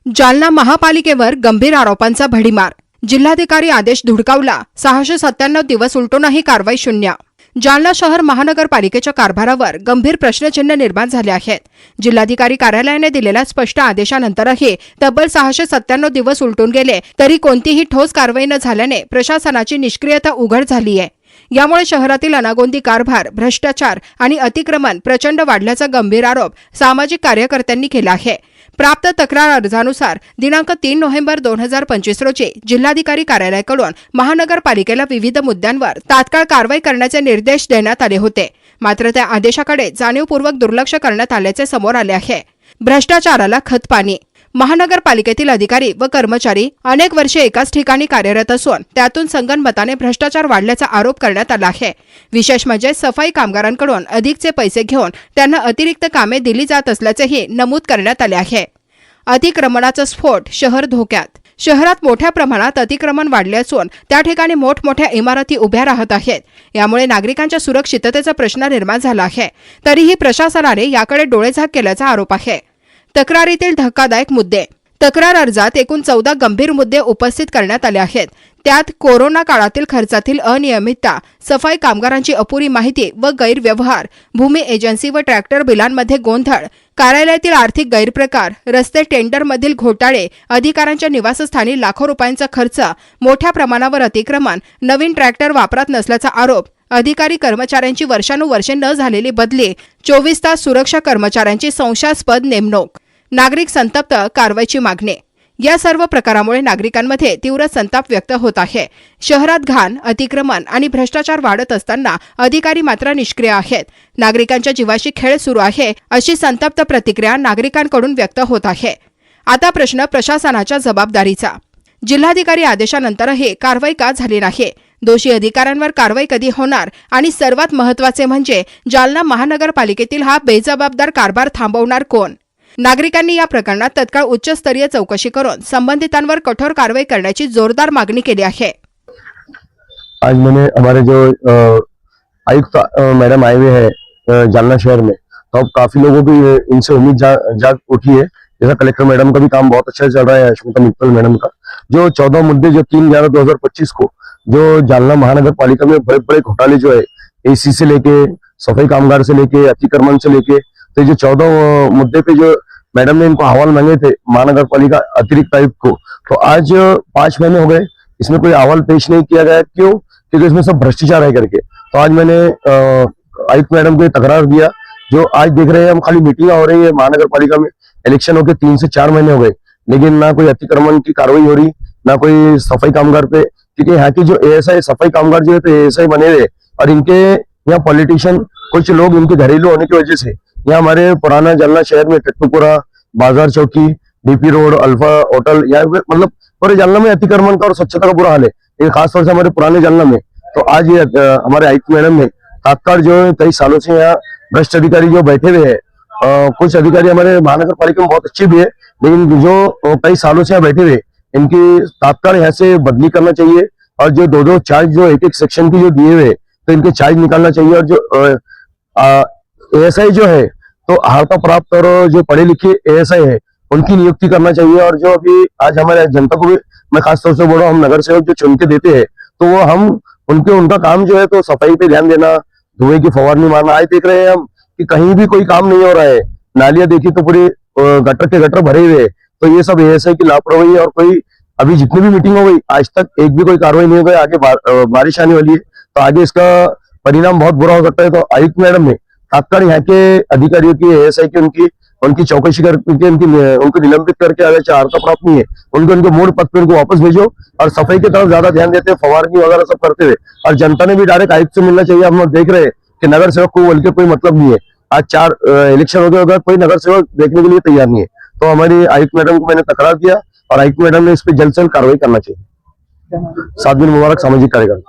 जालना महापालिकेवर गंभीर आरोपांचा भडीमार। जिल्हाधिकारी आदेश धुडकावला। 697 दिवस उलटूनही कारवाई शून्य। जालना शहर महानगरपालिकेच्या कारभारावर गंभीर प्रश्नचिन्ह निर्माण झाले आहेत। जिल्हाधिकारी कार्यालयाने दिलेल्या स्पष्ट आदेशानंतरही तब्बल 697 दिवस उलटून गेले तरी कोणतीही ठोस कारवाई न झाल्याने प्रशासनाची निष्क्रियता उघड झाली आहे। यामुळे शहरातील अनागोंदी कारभार, भ्रष्टाचार आणि अतिक्रमण प्रचंड वाढल्याचा गंभीर आरोप सामाजिक कार्यकर्त्यांनी केला आहे। प्राप्त तक्रार अर्जानुसार दिनांक 3 नोव्हेंबर 2025 रोजी जिल्हाधिकारी कार्यालयाकडून महानगरपालिकेला विविध मुद्द्यांवर तात्काळ कारवाई करण्याचे निर्देश देण्यात आले होते। मात्र त्या आदेशाकडे जाणीवपूर्वक दुर्लक्ष करण्यात आल्याचे समोर आले आहे। भ्रष्टाचाराला खतपाणी। महानगरपालिकेतील अधिकारी व कर्मचारी अनेक वर्षे एकाच ठिकाणी कार्यरत असून त्यातून संगनमताने भ्रष्टाचार वाढल्याचा आरोप करण्यात आला आहे। विशेष म्हणजे सफाई कामगारांकडून अधिकचे पैसे घेऊन त्यांना अतिरिक्त कामे दिली जात असल्याचेही नमूद करण्यात आले आहे। अतिक्रमणाचा स्फोट, शहर धोक्यात। शहरात मोठ्या प्रमाणात अतिक्रमण वाढले असून त्या ठिकाणी मोठमोठ्या इमारती उभ्या राहत आहेत। यामुळे नागरिकांच्या सुरक्षिततेचा प्रश्न निर्माण झाला आहे। तरीही प्रशासनाने याकडे डोळेझाक केल्याचा आरोप आहे। तक्रारीतील धक्कादायक मुद्दे। तक्रार अर्जात एकूण 14 गंभीर मुद्दे उपस्थित करण्यात आले आहेत। त्यात कोरोना काळातील खर्चातील अनियमितता, सफाई कामगारांची अपुरी माहिती व गैरव्यवहार, भूमी एजन्सी व ट्रॅक्टर बिलांमध्ये गोंधळ, कार्यालयातील आर्थिक गैरप्रकार, रस्ते टेंडरमधील घोटाळे, अधिकाऱ्यांच्या निवासस्थानी लाखो रुपयांचा खर्च, मोठ्या प्रमाणावर अतिक्रमण, नवीन ट्रॅक्टर वापरात नसल्याचा आरोप, अधिकारी कर्मचाऱ्यांची वर्षानुवर्षे न झालेली बदली, 24 तास सुरक्षा कर्मचाऱ्यांची संशयास्पद नेमणूक, नागरिक संतप्त, कारवाईची मागणी। या सर्व प्रकारामुळे नागरिकांमध्ये तीव्र संताप व्यक्त होत आहे। शहरात घाण, अतिक्रमण आणि भ्रष्टाचार वाढत असताना अधिकारी मात्र निष्क्रिय आहेत। नागरिकांच्या जीवाशी खेळ सुरू आहे, अशी संतप्त प्रतिक्रिया नागरिकांकडून व्यक्त होत आहे। आता प्रश्न प्रशासनाच्या जबाबदारीचा। जिल्हाधिकारी आदेशानंतरही कारवाई का झाली नाही? दोषी अधिकाऱ्यांवर कारवाई कधी होणार? आणि सर्वात महत्त्वाचे म्हणजे जालना महानगरपालिकेतील हा बेजबाबदार कारभार थांबवणार कोण? नागरिकांनी या प्रकरणात तत्काळ उच्चस्तरीय चौकशी करून संबंधितांवर कठोर कारवाई करण्याची जोरदार मागणी केली आहे। आज मैंने हमारे जो आयुक्त मैडम आए हुए हैं जालना शहर में, तो अब काफी लोगों की इनसे उम्मीद जाग उठी है। जैसा कलेक्टर मैडम का भी काम बहुत अच्छा चल रहा है, अश्मिता मित्तल मैडम का जो 14 मुद्दे जो 3/11/2025 को जो जालना महानगर पालिका में बड़े बड़े घोटाले जो है, एसी से लेके सफाई कामगार से लेके अतिक्रमण से लेके, तो जो 14 मुद्दे पे जो मैडम ने इनको अहवाल मांगे थे महानगर पालिका अतिरिक्त आयुक्त को, तो आज 5 महीने हो गए, इसमें कोई अहवाल पेश नहीं किया गया। क्यों? क्योंकि इसमें सब भ्रष्टाचार है करके। तो आज मैंने आयुक्त मैडम को तकरार दिया। जो आज देख रहे हैं हम, खाली मीटिंग हो रही है महानगर पालिका में, इलेक्शन होके 3 से 4 महीने हो गए, लेकिन ना कोई अतिक्रमण की कार्रवाई हो रही, ना कोई सफाई कामगार पे। क्योंकि यहाँ की जो एएसआई सफाई कामगार जो है, तो एएसआई बने हुए, और इनके यहाँ पॉलिटिशियन कुछ लोग इनके घरेलू होने की वजह से यहाँ हमारे पुराना जालना शहर में टट्टूपुरा, बाजार चौकी, डीपी रोड, अल्फा होटल, यहाँ पे मतलब पूरे जालना में अतिक्रमण का और स्वच्छता का बुरा हाल है, लेकिन खासतौर से हमारे पुराने जालना में। तो आज ये हमारे आयुक्त मैडम ने तात्काल जो कई सालों से यहाँ भ्रष्ट अधिकारी जो बैठे हुए हैं, कुछ अधिकारी हमारे महानगर पालिका में बहुत अच्छे भी है, लेकिन जो कई सालों से यहाँ बैठे हुए, इनकी तात्काल यहाँ से बदली करना चाहिए। और जो 2-2 चार्ज जो एक सेक्शन की जो दिए हुए, तो इनके चार्ज निकालना चाहिए। और जो एएसआई जो है, तो अर्हता प्राप्त और जो पढ़े लिखे एएसआई है, उनकी नियुक्ति करना चाहिए। और जो अभी आज हमारे जनता को भी मैं खासतौर से बोल रहा हूँ, हम नगर सेवक जो चुन के देते हैं, तो वो हम उनका काम जो है, तो सफाई पे ध्यान देना, धुएं की फवारनी मारना। आज देख रहे हैं हम कि कहीं भी कोई काम नहीं हो रहा है, नालियां देखी तो पूरी गटर के गटर भरे हुए। तो ये सब एएसआई की लापरवाही है। और कोई अभी जितनी भी मीटिंग हो गई, आज तक एक भी कोई कार्रवाई नहीं हो गई। आगे बारिश आने वाली है, तो आगे इसका परिणाम बहुत बुरा हो सकता है। तो आयुक्त मैडम ने तात्काल यहाँ के अधिकारियों की, एएसआई की, उनकी चौकसी करके उनको निलंबित करके, अगर अर्हता प्राप्त नहीं है उनके मूल पद पे उनको वापस भेजो। और सफाई की तरफ ज्यादा ध्यान देते हैं, फवारनी वगैरह सब करते हुए। और जनता ने भी डायरेक्ट आयुक्त से मिलना चाहिए। हम लोग देख रहे हैं कि नगर सेवक को बोल के कोई मतलब नहीं है। आज 4 इलेक्शन हो गए, अगर कोई नगर सेवक देखने के लिए तैयार नहीं है। तो हमारी आयुक्त मैडम को मैंने तकरार दिया, और आयुक्त मैडम ने इस पर जल्द से जल्द कार्रवाई करना चाहिए। 7 दिन मुबारक सामाजिक कार्यक्रम।